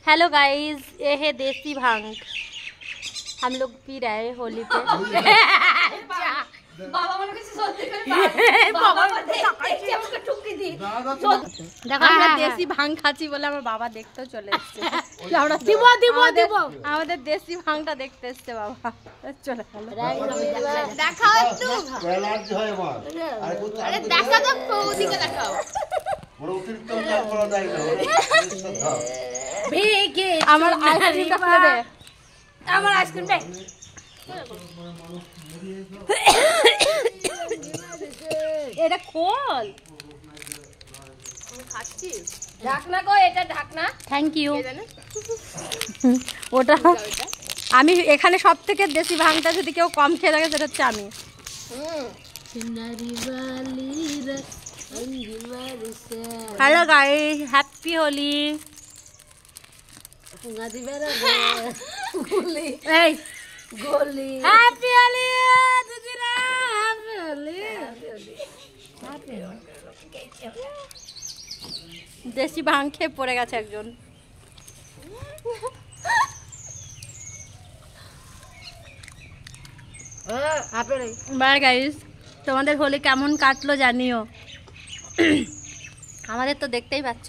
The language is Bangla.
हेलो गाइस, ये है देसी भांग। हम लोग पी रहे हैं होली पे। देसी भांग खाची बोले আমার বাবা দেখতে চলে এসেছে। আমাদের দেশি ভাংটা দেখতে এসেছে বাবা। চলে গেল। দেখাও একটু। আরে দেখা তো ওদিকে দেখাও। বড় অতিরিক্ত কাজ করা যায় না। বেগে আমার আইসক্রিমটা ফেলে দে। আমার আইসক্রিম দে। এটা খোল। খাচ্ছিস? ঢাকনা কো, এটা ঢাকনা। Thank you. ওটা আমি এখানে সবথেকে দেশি ভাংটা যদি কেউ কম খেয়ে থাকে সেটা হচ্ছে আমি। Hello guys, happy Holi. गोली हैप्पी होली दुजिरा, हैप्पी होली। देसी भांग খেয়ে পড়ে গেছে একজন। বাই গাইস, তোমাদের হোলি কেমন কাটলো জানিও। আমাদের তো দেখতেই পাচ্ছ।